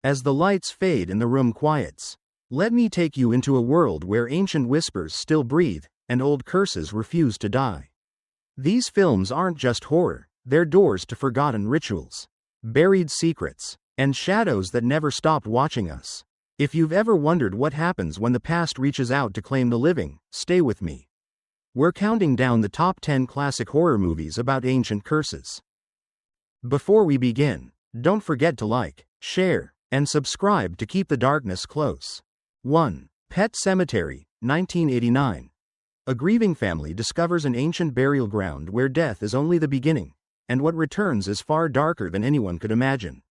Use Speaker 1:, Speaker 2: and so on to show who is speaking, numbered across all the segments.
Speaker 1: As the lights fade and the room quiets, let me take you into a world where ancient whispers still breathe, and old curses refuse to die. These films aren't just horror, they're doors to forgotten rituals, buried secrets, and shadows that never stop watching us. If you've ever wondered what happens when the past reaches out to claim the living, stay with me. We're counting down the top 10 classic horror movies about ancient curses. Before we begin, don't forget to like, share, and subscribe to keep the darkness close. 1. Pet Sematary, 1989. A grieving family discovers an ancient burial ground where death is only the beginning, and what returns is far darker than anyone could imagine.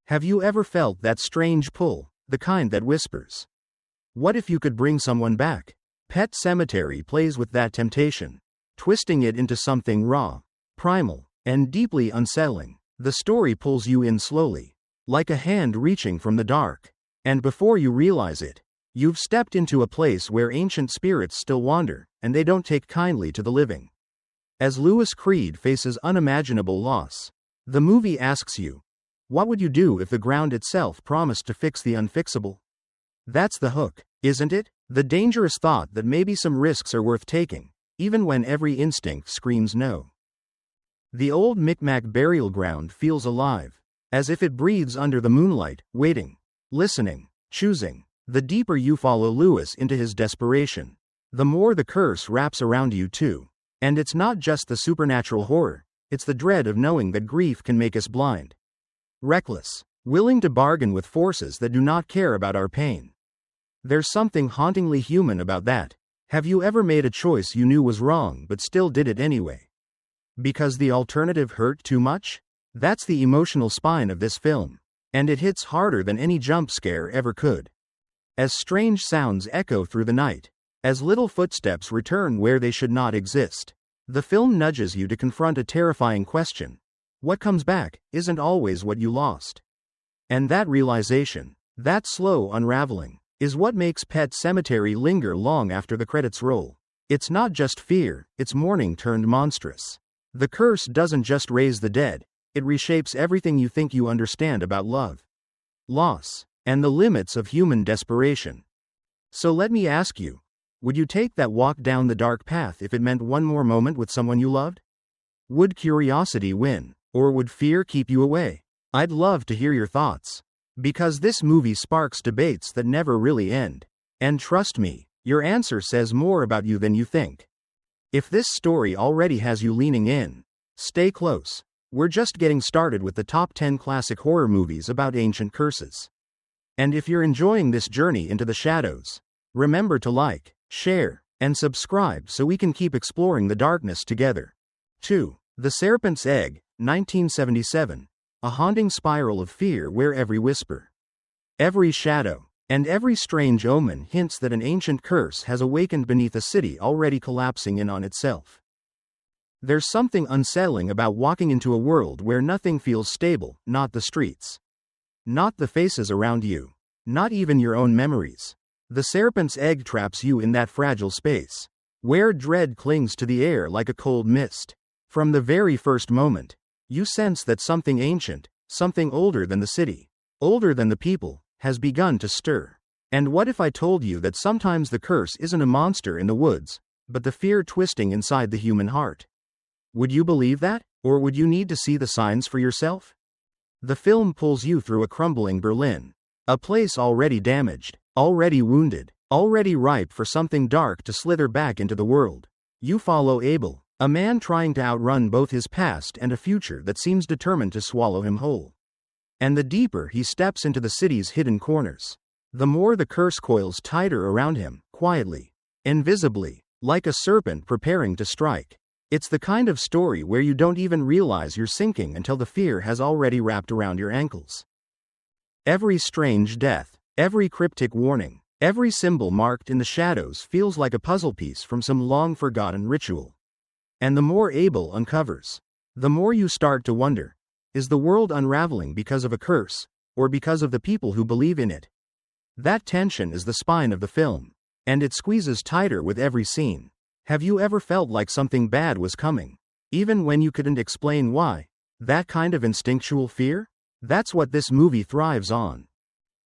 Speaker 1: Have you ever felt that strange pull, the kind that whispers, "What if you could bring someone back?" Pet Sematary plays with that temptation, twisting it into something raw, primal, and deeply unsettling. The story pulls you in slowly, like a hand reaching from the dark, and before you realize it, you've stepped into a place where ancient spirits still wander, and they don't take kindly to the living. As Lewis Creed faces unimaginable loss, the movie asks you, what would you do if the ground itself promised to fix the unfixable? That's the hook, isn't it? The dangerous thought that maybe some risks are worth taking, even when every instinct screams no. The old Micmac burial ground feels alive, as if it breathes under the moonlight, waiting, listening, choosing. The deeper you follow Lewis into his desperation, the more the curse wraps around you too. And it's not just the supernatural horror, it's the dread of knowing that grief can make us blind, reckless, willing to bargain with forces that do not care about our pain. There's something hauntingly human about that. Have you ever made a choice you knew was wrong but still did it anyway? Because the alternative hurt too much? That's the emotional spine of this film, and it hits harder than any jump scare ever could. As strange sounds echo through the night, as little footsteps return where they should not exist, the film nudges you to confront a terrifying question. What comes back isn't always what you lost. And that realization, that slow unraveling, is what makes Pet Sematary linger long after the credits roll. It's not just fear, it's mourning turned monstrous. The curse doesn't just raise the dead, it reshapes everything you think you understand about love, loss, and the limits of human desperation. So let me ask you, would you take that walk down the dark path if it meant one more moment with someone you loved? Would curiosity win, or would fear keep you away? I'd love to hear your thoughts, because this movie sparks debates that never really end. And trust me, your answer says more about you than you think. If this story already has you leaning in, stay close. We're just getting started with the top 10 classic horror movies about ancient curses. And if you're enjoying this journey into the shadows, remember to like, share, and subscribe so we can keep exploring the darkness together. 2. The Serpent's Egg, 1977. A haunting spiral of fear where every whisper, every shadow, and every strange omen hints that an ancient curse has awakened beneath a city already collapsing in on itself. There's something unsettling about walking into a world where nothing feels stable, not the streets, not the faces around you, not even your own memories. The Serpent's Egg traps you in that fragile space, where dread clings to the air like a cold mist. From the very first moment, you sense that something ancient, something older than the city, older than the people, has begun to stir. And what if I told you that sometimes the curse isn't a monster in the woods, but the fear twisting inside the human heart? Would you believe that, or would you need to see the signs for yourself? The film pulls you through a crumbling Berlin, a place already damaged, already wounded, already ripe for something dark to slither back into the world. You follow Abel, a man trying to outrun both his past and a future that seems determined to swallow him whole. And the deeper he steps into the city's hidden corners, the more the curse coils tighter around him, quietly, invisibly, like a serpent preparing to strike. It's the kind of story where you don't even realize you're sinking until the fear has already wrapped around your ankles. Every strange death, every cryptic warning, every symbol marked in the shadows feels like a puzzle piece from some long-forgotten ritual. And the more Abel uncovers, the more you start to wonder, is the world unraveling because of a curse, or because of the people who believe in it? That tension is the spine of the film, and it squeezes tighter with every scene. Have you ever felt like something bad was coming, even when you couldn't explain why? That kind of instinctual fear? That's what this movie thrives on.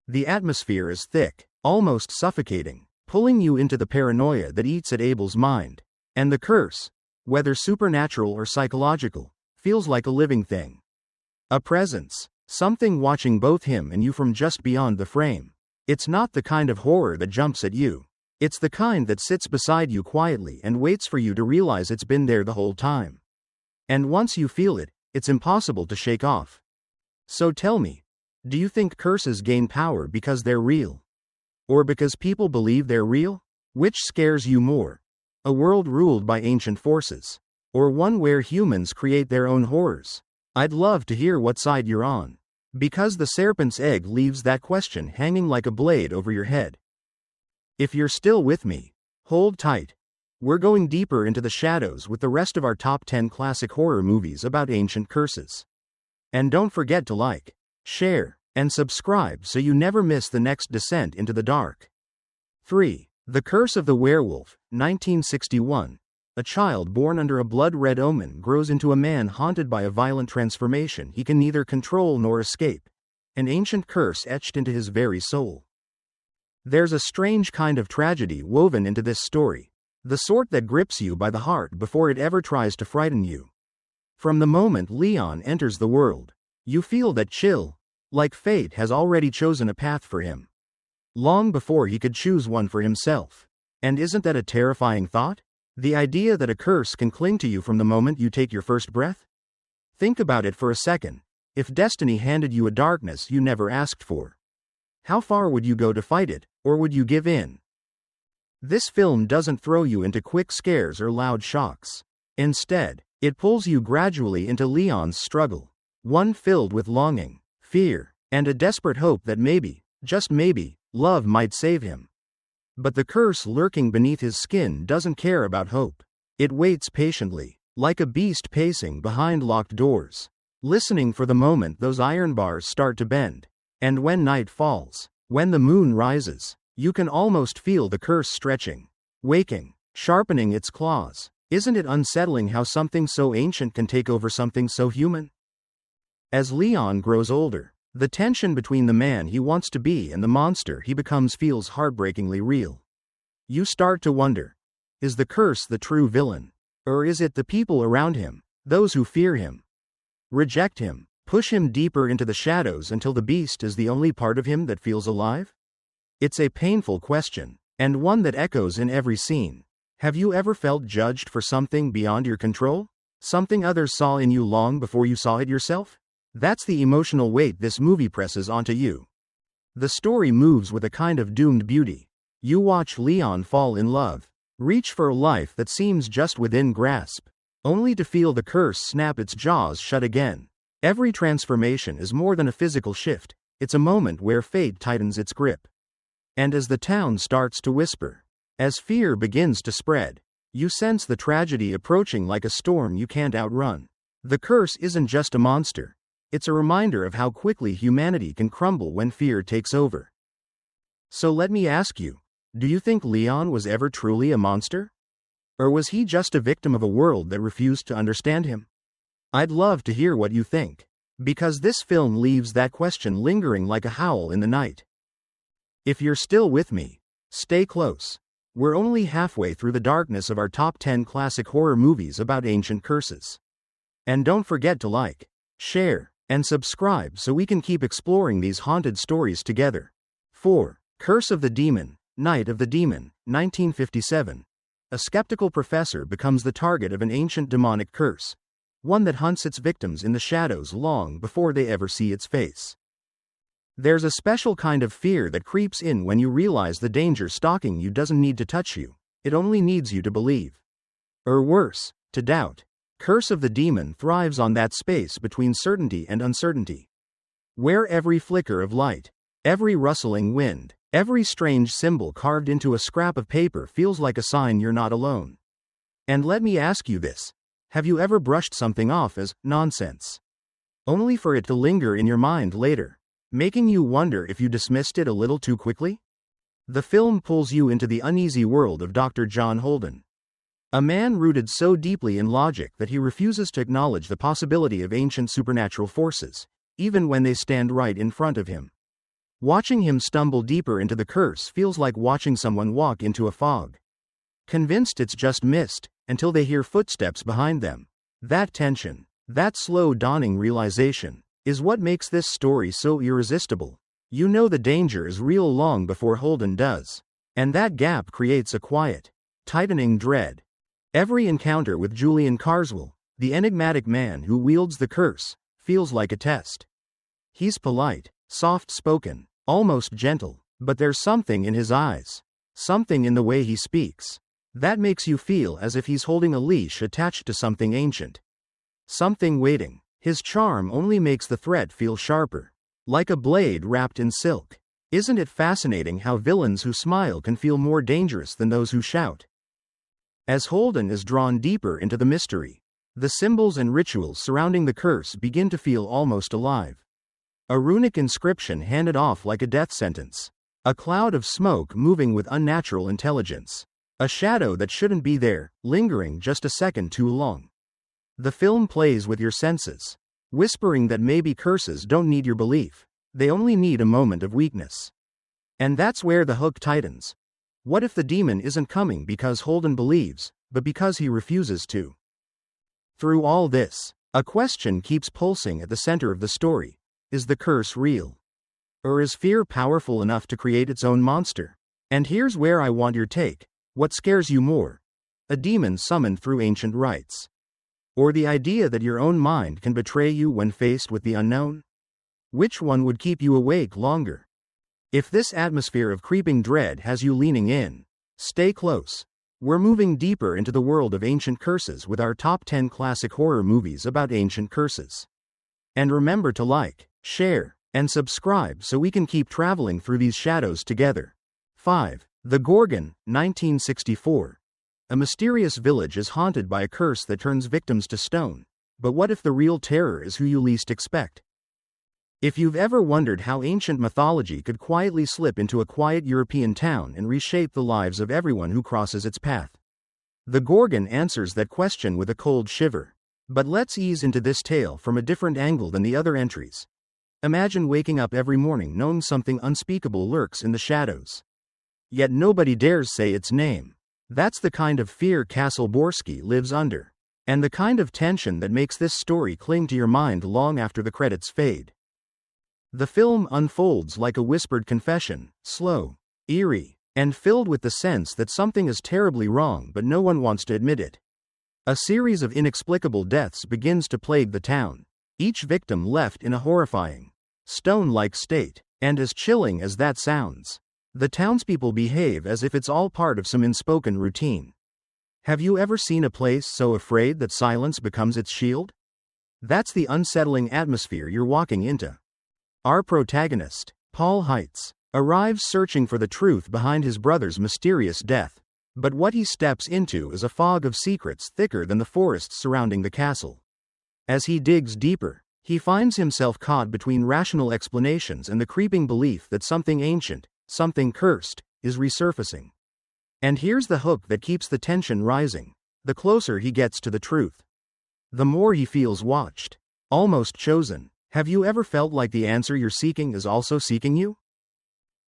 Speaker 1: The atmosphere is thick, almost suffocating, pulling you into the paranoia that eats at Abel's mind. And the curse, whether supernatural or psychological, feels like a living thing. A presence, something watching both him and you from just beyond the frame. It's not the kind of horror that jumps at you. It's the kind that sits beside you quietly and waits for you to realize it's been there the whole time. And once you feel it, it's impossible to shake off. So tell me, do you think curses gain power because they're real? Or because people believe they're real? Which scares you more? A world ruled by ancient forces? Or one where humans create their own horrors? I'd love to hear what side you're on. Because the serpent's egg leaves that question hanging like a blade over your head. If you're still with me, hold tight. We're going deeper into the shadows with the rest of our top 10 classic horror movies about ancient curses. And don't forget to like, share, and subscribe so you never miss the next descent into the dark. 3. The Curse of the Werewolf, 1961. A child born under a blood-red omen grows into a man haunted by a violent transformation he can neither control nor escape, an ancient curse etched into his very soul. There's a strange kind of tragedy woven into this story, the sort that grips you by the heart before it ever tries to frighten you. From the moment Leon enters the world, you feel that chill, like fate has already chosen a path for him. Long before he could choose one for himself. And isn't that a terrifying thought? The idea that a curse can cling to you from the moment you take your first breath? Think about it for a second. If destiny handed you a darkness you never asked for, how far would you go to fight it, or would you give in? This film doesn't throw you into quick scares or loud shocks. Instead, it pulls you gradually into Leon's struggle, one filled with longing, fear, and a desperate hope that maybe, just maybe, love might save him. But the curse lurking beneath his skin doesn't care about hope. It waits patiently, like a beast pacing behind locked doors, listening for the moment those iron bars start to bend. And when night falls, when the moon rises, you can almost feel the curse stretching, waking, sharpening its claws. Isn't it unsettling how something so ancient can take over something so human? As Leon grows older, the tension between the man he wants to be and the monster he becomes feels heartbreakingly real. You start to wonder, is the curse the true villain? Or is it the people around him, those who fear him, reject him, push him deeper into the shadows until the beast is the only part of him that feels alive? It's a painful question, and one that echoes in every scene. Have you ever felt judged for something beyond your control? Something others saw in you long before you saw it yourself? That's the emotional weight this movie presses onto you. The story moves with a kind of doomed beauty. You watch Leon fall in love, reach for a life that seems just within grasp, only to feel the curse snap its jaws shut again. Every transformation is more than a physical shift, it's a moment where fate tightens its grip. And as the town starts to whisper, as fear begins to spread, you sense the tragedy approaching like a storm you can't outrun. The curse isn't just a monster. It's a reminder of how quickly humanity can crumble when fear takes over. So let me ask you, do you think Leon was ever truly a monster? Or was he just a victim of a world that refused to understand him? I'd love to hear what you think, because this film leaves that question lingering like a howl in the night. If you're still with me, stay close. We're only halfway through the darkness of our top 10 classic horror movies about ancient curses. And don't forget to like, share, and subscribe so we can keep exploring these haunted stories together. 4. Curse of the Demon, Night of the Demon, 1957. A skeptical professor becomes the target of an ancient demonic curse, one that hunts its victims in the shadows long before they ever see its face. There's a special kind of fear that creeps in when you realize the danger stalking you doesn't need to touch you, it only needs you to believe. Or worse, to doubt. Curse of the Demon thrives on that space between certainty and uncertainty, where every flicker of light, every rustling wind, every strange symbol carved into a scrap of paper feels like a sign you're not alone. And let me ask you this, have you ever brushed something off as nonsense, only for it to linger in your mind later, making you wonder if you dismissed it a little too quickly? The film pulls you into the uneasy world of Dr. John Holden, a man rooted so deeply in logic that he refuses to acknowledge the possibility of ancient supernatural forces, even when they stand right in front of him. Watching him stumble deeper into the curse feels like watching someone walk into a fog, convinced it's just mist, until they hear footsteps behind them. That tension, that slow dawning realization, is what makes this story so irresistible. You know the danger is real long before Holden does. And that gap creates a quiet, tightening dread. Every encounter with Julian Carswell, the enigmatic man who wields the curse, feels like a test. He's polite, soft-spoken, almost gentle, but there's something in his eyes, something in the way he speaks, that makes you feel as if he's holding a leash attached to something ancient. Something waiting. His charm only makes the threat feel sharper, like a blade wrapped in silk. Isn't it fascinating how villains who smile can feel more dangerous than those who shout? As Holden is drawn deeper into the mystery, the symbols and rituals surrounding the curse begin to feel almost alive. A runic inscription handed off like a death sentence. A cloud of smoke moving with unnatural intelligence. A shadow that shouldn't be there, lingering just a second too long. The film plays with your senses, whispering that maybe curses don't need your belief. They only need a moment of weakness. And that's where the hook tightens. What if the demon isn't coming because Holden believes, but because he refuses to? Through all this, a question keeps pulsing at the center of the story. Is the curse real? Or is fear powerful enough to create its own monster? And here's where I want your take. What scares you more? A demon summoned through ancient rites? Or the idea that your own mind can betray you when faced with the unknown? Which one would keep you awake longer? If this atmosphere of creeping dread has you leaning in, stay close. We're moving deeper into the world of ancient curses with our top 10 classic horror movies about ancient curses. And remember to like, share, and subscribe so we can keep traveling through these shadows together. 5. The Gorgon, 1964. A mysterious village is haunted by a curse that turns victims to stone. But what if the real terror is who you least expect? If you've ever wondered how ancient mythology could quietly slip into a quiet European town and reshape the lives of everyone who crosses its path, The Gorgon answers that question with a cold shiver. But let's ease into this tale from a different angle than the other entries. Imagine waking up every morning knowing something unspeakable lurks in the shadows. Yet nobody dares say its name. That's the kind of fear Castle Borsky lives under. And the kind of tension that makes this story cling to your mind long after the credits fade. The film unfolds like a whispered confession, slow, eerie, and filled with the sense that something is terribly wrong but no one wants to admit it. A series of inexplicable deaths begins to plague the town, each victim left in a horrifying, stone-like state. And as chilling as that sounds, the townspeople behave as if it's all part of some unspoken routine. Have you ever seen a place so afraid that silence becomes its shield? That's the unsettling atmosphere you're walking into. Our protagonist, Paul Heitz, arrives searching for the truth behind his brother's mysterious death. But what he steps into is a fog of secrets thicker than the forests surrounding the castle. As he digs deeper, he finds himself caught between rational explanations and the creeping belief that something ancient, something cursed, is resurfacing. And here's the hook that keeps the tension rising. The closer he gets to the truth, the more he feels watched, almost chosen. Have you ever felt like the answer you're seeking is also seeking you?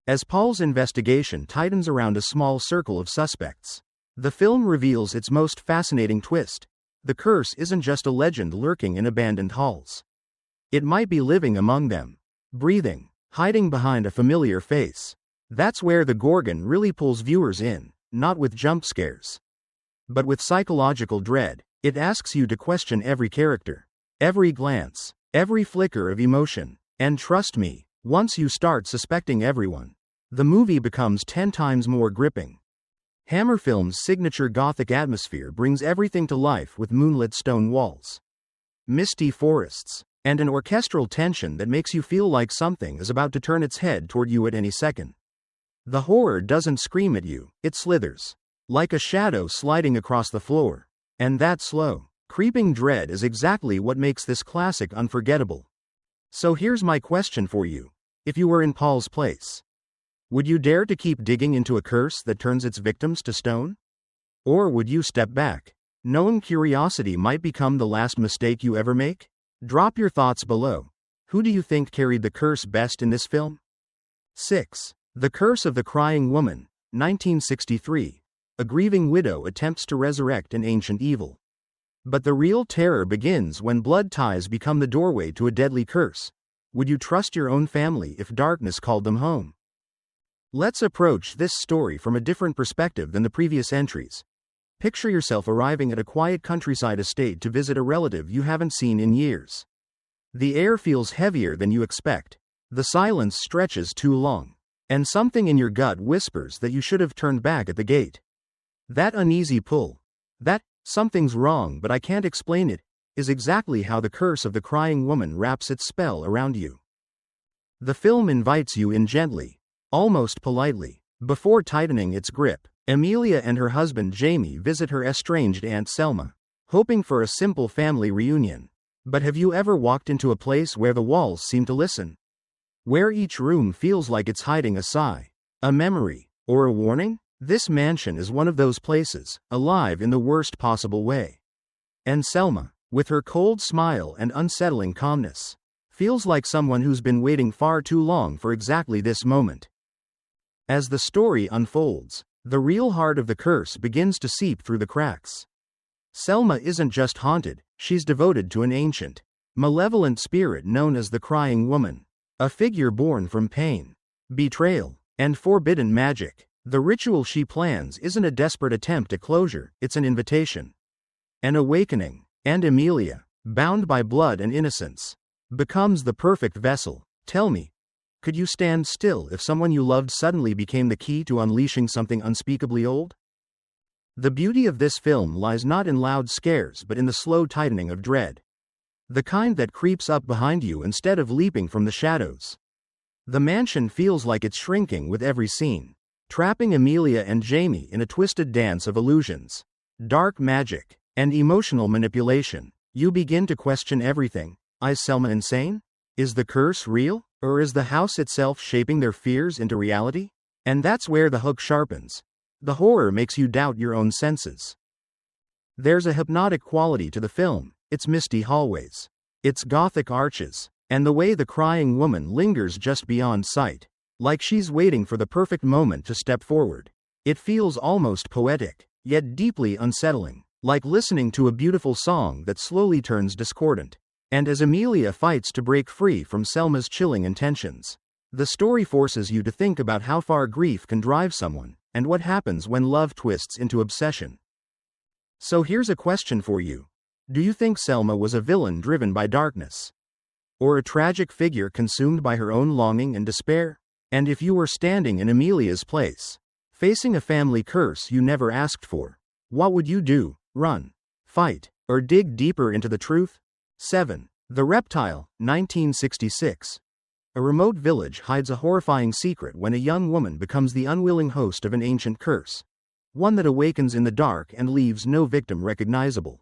Speaker 1: As Paul's investigation tightens around a small circle of suspects, the film reveals its most fascinating twist. The curse isn't just a legend lurking in abandoned halls. It might be living among them, breathing, hiding behind a familiar face. That's where The Gorgon really pulls viewers in, not with jump scares, but with psychological dread. It asks you to question every character, every glance, every flicker of emotion. And trust me, once you start suspecting everyone, the movie becomes 10 times more gripping. Hammer Film's signature gothic atmosphere brings everything to life with moonlit stone walls, misty forests, and an orchestral tension that makes you feel like something is about to turn its head toward you at any second. The horror doesn't scream at you, it slithers, like a shadow sliding across the floor. And that slow, creeping dread is exactly what makes this classic unforgettable. So here's my question for you. If you were in Paul's place, would you dare to keep digging into a curse that turns its victims to stone? Or would you step back, knowing curiosity might become the last mistake you ever make? Drop your thoughts below. Who do you think carried the curse best in this film? 6. The Curse of the Crying Woman, 1963. A grieving widow attempts to resurrect an ancient evil. But the real terror begins when blood ties become the doorway to a deadly curse. Would you trust your own family if darkness called them home? Let's approach this story from a different perspective than the previous entries. Picture yourself arriving at a quiet countryside estate to visit a relative you haven't seen in years. The air feels heavier than you expect. The silence stretches too long. And something in your gut whispers that you should have turned back at the gate. That uneasy pull, that "something's wrong but I can't explain it," is exactly how the curse of the crying woman wraps its spell around you. The film invites you in gently, almost politely. Before tightening its grip, Amelia and her husband Jamie visit her estranged Aunt Selma, hoping for a simple family reunion. But have you ever walked into a place where the walls seem to listen? Where each room feels like it's hiding a sigh, a memory, or a warning? This mansion is one of those places, alive in the worst possible way. And Selma, with her cold smile and unsettling calmness, feels like someone who's been waiting far too long for exactly this moment. As the story unfolds, the real heart of the curse begins to seep through the cracks. Selma isn't just haunted, she's devoted to an ancient, malevolent spirit known as the Crying Woman, a figure born from pain, betrayal, and forbidden magic. The ritual she plans isn't a desperate attempt at closure, it's an invitation, an awakening. And Amelia, bound by blood and innocence, becomes the perfect vessel. Tell me, could you stand still if someone you loved suddenly became the key to unleashing something unspeakably old? The beauty of this film lies not in loud scares but in the slow tightening of dread. The kind that creeps up behind you instead of leaping from the shadows. The mansion feels like it's shrinking with every scene, trapping Amelia and Jamie in a twisted dance of illusions, dark magic, and emotional manipulation. You begin to question everything. Is Selma insane? Is the curse real? Or is the house itself shaping their fears into reality? And that's where the hook sharpens. The horror makes you doubt your own senses. There's a hypnotic quality to the film, its misty hallways, its gothic arches, and the way the crying woman lingers just beyond sight, like she's waiting for the perfect moment to step forward. It feels almost poetic, yet deeply unsettling. Like listening to a beautiful song that slowly turns discordant. And as Amelia fights to break free from Selma's chilling intentions, the story forces you to think about how far grief can drive someone, and what happens when love twists into obsession. So here's a question for you. Do you think Selma was a villain driven by darkness? Or a tragic figure consumed by her own longing and despair? And if you were standing in Amelia's place, facing a family curse you never asked for, what would you do? Run, fight, or dig deeper into the truth? 7. The Reptile, 1966. A remote village hides a horrifying secret when a young woman becomes the unwilling host of an ancient curse, one that awakens in the dark and leaves no victim recognizable.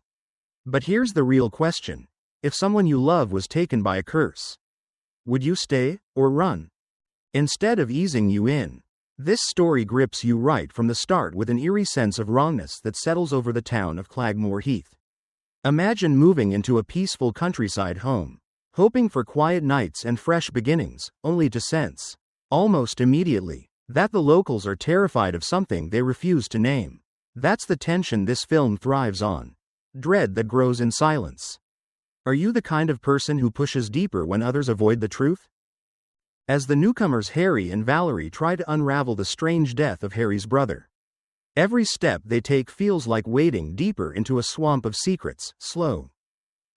Speaker 1: But here's the real question. If someone you love was taken by a curse, would you stay or run? Instead of easing you in, this story grips you right from the start with an eerie sense of wrongness that settles over the town of Clagmore Heath. Imagine moving into a peaceful countryside home, hoping for quiet nights and fresh beginnings, only to sense, almost immediately, that the locals are terrified of something they refuse to name. That's the tension this film thrives on. Dread that grows in silence. Are you the kind of person who pushes deeper when others avoid the truth? As the newcomers Harry and Valerie try to unravel the strange death of Harry's brother, every step they take feels like wading deeper into a swamp of secrets, slow,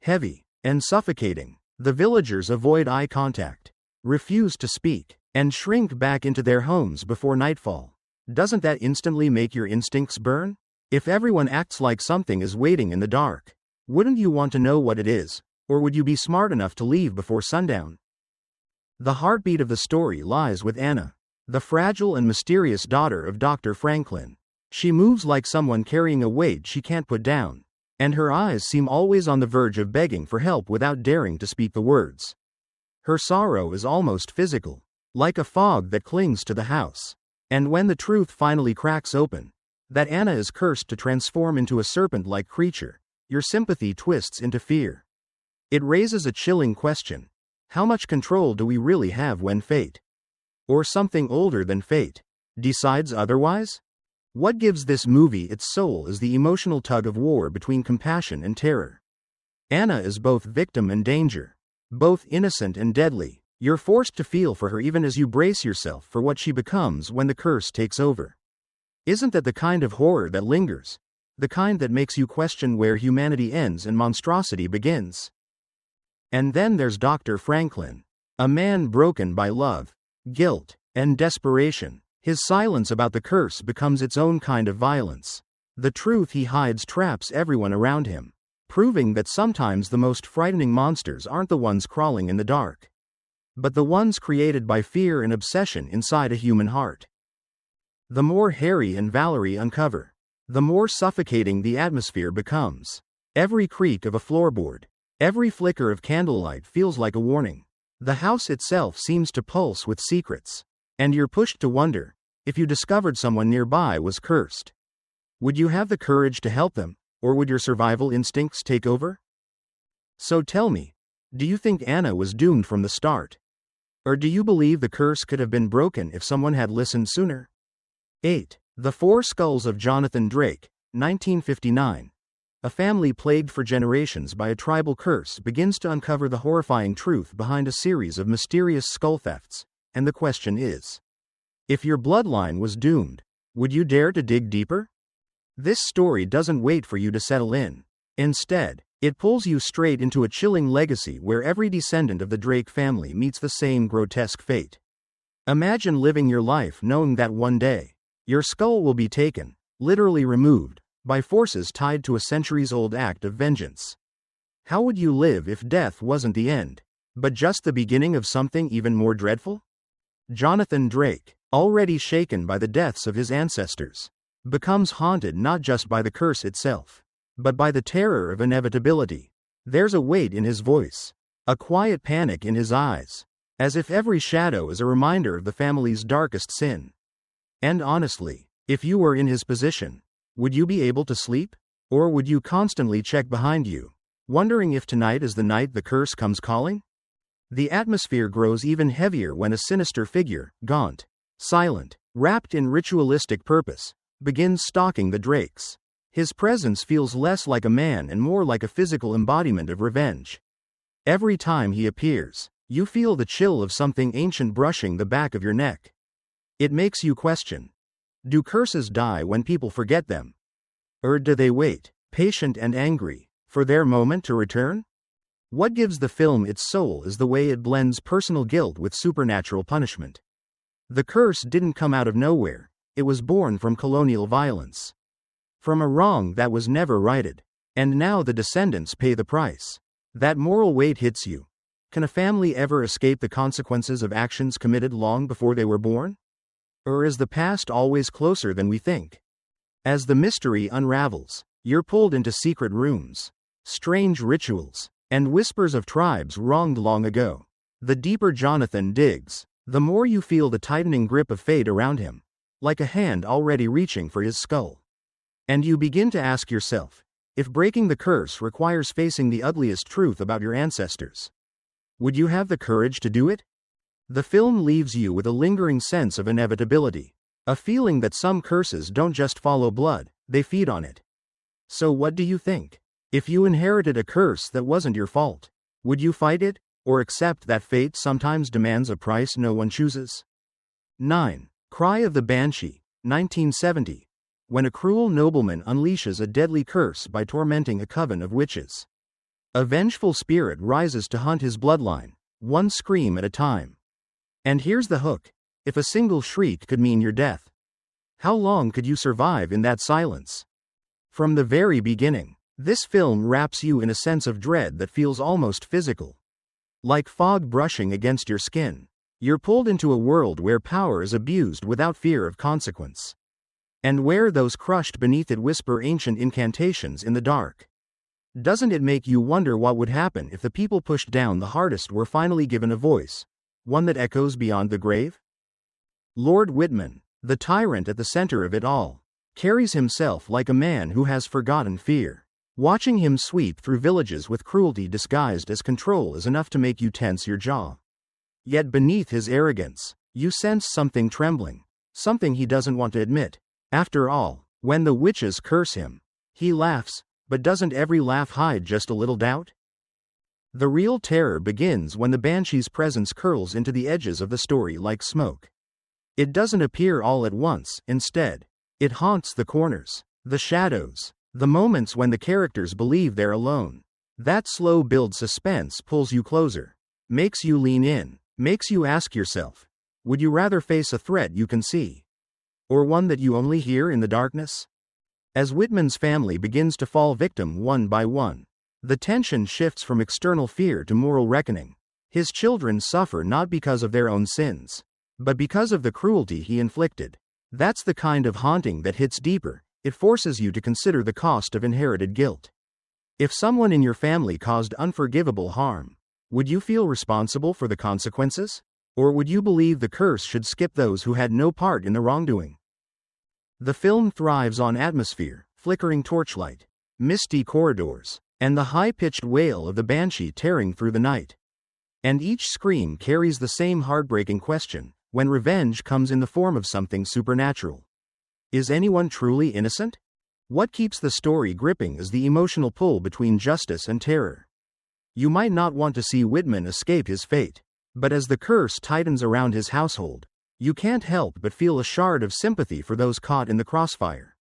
Speaker 1: heavy, and suffocating. The villagers avoid eye contact, refuse to speak, and shrink back into their homes before nightfall. Doesn't that instantly make your instincts burn? If everyone acts like something is waiting in the dark, wouldn't you want to know what it is, or would you be smart enough to leave before sundown? The heartbeat of the story lies with Anna, the fragile and mysterious daughter of Dr. Franklin. She moves like someone carrying a weight she can't put down, and her eyes seem always on the verge of begging for help without daring to speak the words. Her sorrow is almost physical, like a fog that clings to the house. And when the truth finally cracks open, that Anna is cursed to transform into a serpent-like creature, your sympathy twists into fear. It raises a chilling question. How much control do we really have when fate, or something older than fate, decides otherwise? What gives this movie its soul is the emotional tug-of-war between compassion and terror. Anna is both victim and danger, both innocent and deadly. You're forced to feel for her even as you brace yourself for what she becomes when the curse takes over. Isn't that the kind of horror that lingers? The kind that makes you question where humanity ends and monstrosity begins? And then there's Dr. Franklin, a man broken by love, guilt, and desperation. His silence about the curse becomes its own kind of violence. The truth he hides traps everyone around him, proving that sometimes the most frightening monsters aren't the ones crawling in the dark, but the ones created by fear and obsession inside a human heart. The more Harry and Valerie uncover, the more suffocating the atmosphere becomes. Every creak of a floorboard, every flicker of candlelight feels like a warning. The house itself seems to pulse with secrets, and you're pushed to wonder, if you discovered someone nearby was cursed, would you have the courage to help them, or would your survival instincts take over? So tell me, do you think Anna was doomed from the start? Or do you believe the curse could have been broken if someone had listened sooner? 8. The Four Skulls of Jonathan Drake, 1959. A family plagued for generations by a tribal curse begins to uncover the horrifying truth behind a series of mysterious skull thefts, and the question is, if your bloodline was doomed, would you dare to dig deeper? This story doesn't wait for you to settle in. Instead, it pulls you straight into a chilling legacy where every descendant of the Drake family meets the same grotesque fate. Imagine living your life knowing that one day, your skull will be taken, literally removed, by forces tied to a centuries-old act of vengeance. How would you live if death wasn't the end, but just the beginning of something even more dreadful? Jonathan Drake, already shaken by the deaths of his ancestors, becomes haunted not just by the curse itself, but by the terror of inevitability. There's a weight in his voice, a quiet panic in his eyes, as if every shadow is a reminder of the family's darkest sin. And honestly, if you were in his position, would you be able to sleep? Or would you constantly check behind you, wondering if tonight is the night the curse comes calling? The atmosphere grows even heavier when a sinister figure, gaunt, silent, wrapped in ritualistic purpose, begins stalking the Drakes. His presence feels less like a man and more like a physical embodiment of revenge. Every time he appears, you feel the chill of something ancient brushing the back of your neck. It makes you question, do curses die when people forget them? Or do they wait, patient and angry, for their moment to return? What gives the film its soul is the way it blends personal guilt with supernatural punishment. The curse didn't come out of nowhere, it was born from colonial violence, from a wrong that was never righted, and now the descendants pay the price. That moral weight hits you. Can a family ever escape the consequences of actions committed long before they were born? Or is the past always closer than we think? As the mystery unravels, you're pulled into secret rooms, strange rituals, and whispers of tribes wronged long ago. The deeper Jonathan digs, the more you feel the tightening grip of fate around him, like a hand already reaching for his skull. And you begin to ask yourself, if breaking the curse requires facing the ugliest truth about your ancestors, would you have the courage to do it? The film leaves you with a lingering sense of inevitability, a feeling that some curses don't just follow blood, they feed on it. So what do you think? If you inherited a curse that wasn't your fault, would you fight it, or accept that fate sometimes demands a price no one chooses? 9. Cry of the Banshee, 1970. When a cruel nobleman unleashes a deadly curse by tormenting a coven of witches, a vengeful spirit rises to hunt his bloodline, one scream at a time. And here's the hook, if a single shriek could mean your death, how long could you survive in that silence? From the very beginning, this film wraps you in a sense of dread that feels almost physical. Like fog brushing against your skin, you're pulled into a world where power is abused without fear of consequence, and where those crushed beneath it whisper ancient incantations in the dark. Doesn't it make you wonder what would happen if the people pushed down the hardest were finally given a voice, one that echoes beyond the grave? Lord Whitman, the tyrant at the center of it all, carries himself like a man who has forgotten fear. Watching him sweep through villages with cruelty disguised as control is enough to make you tense your jaw. Yet beneath his arrogance, you sense something trembling, something he doesn't want to admit. After all, when the witches curse him, he laughs, but doesn't every laugh hide just a little doubt? The real terror begins when the Banshee's presence curls into the edges of the story like smoke. It doesn't appear all at once, instead, it haunts the corners, the shadows, the moments when the characters believe they're alone. That slow build suspense pulls you closer, makes you lean in, makes you ask yourself, would you rather face a threat you can see, or one that you only hear in the darkness? As Whitman's family begins to fall victim one by one, the tension shifts from external fear to moral reckoning. His children suffer not because of their own sins, but because of the cruelty he inflicted. That's the kind of haunting that hits deeper. It forces you to consider the cost of inherited guilt. If someone in your family caused unforgivable harm, would you feel responsible for the consequences? Or would you believe the curse should skip those who had no part in the wrongdoing? The film thrives on atmosphere, flickering torchlight, misty corridors, and the high-pitched wail of the Banshee tearing through the night. And each scream carries the same heartbreaking question: when revenge comes in the form of something supernatural, is anyone truly innocent? What keeps the story gripping is the emotional pull between justice and terror. You might not want to see Whitman escape his fate, but as the curse tightens around his household, you can't help but feel a shard of sympathy for those caught in the crossfire.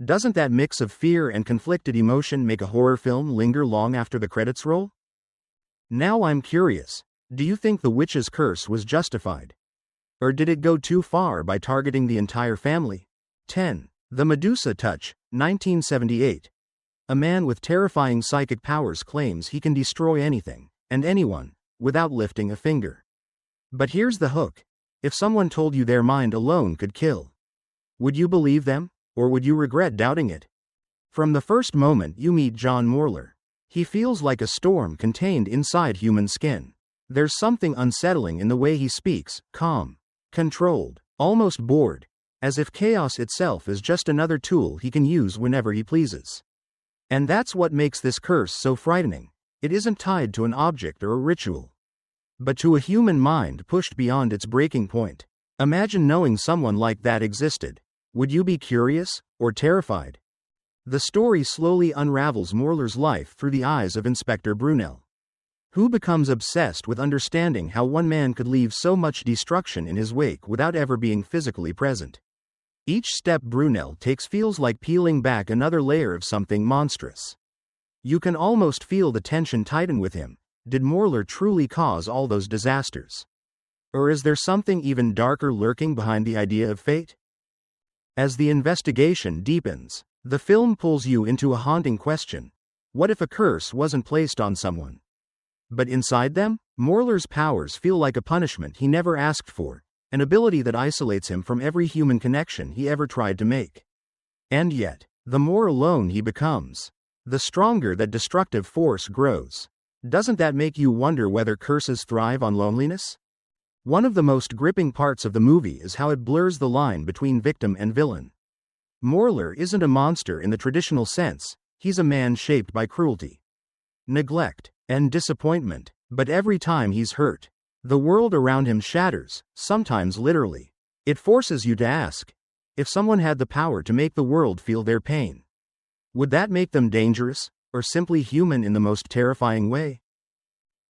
Speaker 1: Doesn't that mix of fear and conflicted emotion make a horror film linger long after the credits roll? Now I'm curious, do you think the witch's curse was justified? Or did it go too far by targeting the entire family? 10. The Medusa Touch, 1978. A man with terrifying psychic powers claims he can destroy anything, and anyone, without lifting a finger. But here's the hook. If someone told you their mind alone could kill, would you believe them, or would you regret doubting it? From the first moment you meet John Morler, he feels like a storm contained inside human skin. There's something unsettling in the way he speaks, calm, controlled, almost bored, as if chaos itself is just another tool he can use whenever he pleases. And that's what makes this curse so frightening. It isn't tied to an object or a ritual, but to a human mind pushed beyond its breaking point. Imagine knowing someone like that existed. Would you be curious, or terrified? The story slowly unravels Morler's life through the eyes of Inspector Brunel, who becomes obsessed with understanding how one man could leave so much destruction in his wake without ever being physically present. Each step Brunel takes feels like peeling back another layer of something monstrous. You can almost feel the tension tighten with him. Did Morler truly cause all those disasters? Or is there something even darker lurking behind the idea of fate? As the investigation deepens, the film pulls you into a haunting question. What if a curse wasn't placed on someone, but inside them? Morler's powers feel like a punishment he never asked for, an ability that isolates him from every human connection he ever tried to make. And yet, the more alone he becomes, the stronger that destructive force grows. Doesn't that make you wonder whether curses thrive on loneliness? One of the most gripping parts of the movie is how it blurs the line between victim and villain. Morler isn't a monster in the traditional sense, he's a man shaped by cruelty, neglect, and disappointment. But every time he's hurt, the world around him shatters, sometimes literally. It forces you to ask, if someone had the power to make the world feel their pain, would that make them dangerous, or simply human in the most terrifying way?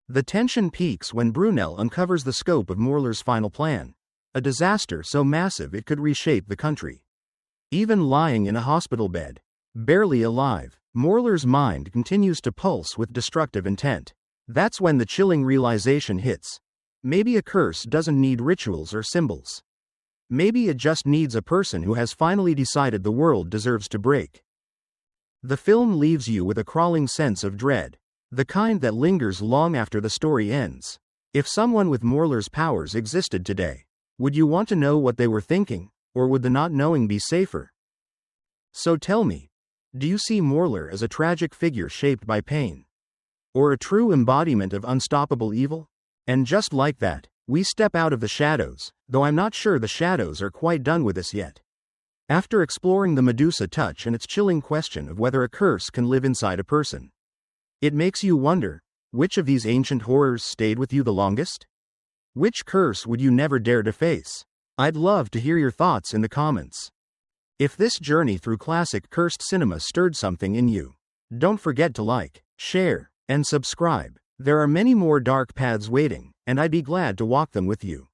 Speaker 1: The tension peaks when Brunel uncovers the scope of Morler's final plan, a disaster so massive it could reshape the country. Even lying in a hospital bed, barely alive, Morler's mind continues to pulse with destructive intent. That's when the chilling realization hits. Maybe a curse doesn't need rituals or symbols. Maybe it just needs a person who has finally decided the world deserves to break. The film leaves you with a crawling sense of dread, the kind that lingers long after the story ends. If someone with Morler's powers existed today, would you want to know what they were thinking, or would the not knowing be safer? So tell me, do you see Morler as a tragic figure shaped by pain, or a true embodiment of unstoppable evil? And just like that, we step out of the shadows, though I'm not sure the shadows are quite done with us yet. After exploring the Medusa Touch and its chilling question of whether a curse can live inside a person, it makes you wonder, which of these ancient horrors stayed with you the longest? Which curse would you never dare to face? I'd love to hear your thoughts in the comments. If this journey through classic cursed cinema stirred something in you, don't forget to like, share, and subscribe. There are many more dark paths waiting, and I'd be glad to walk them with you.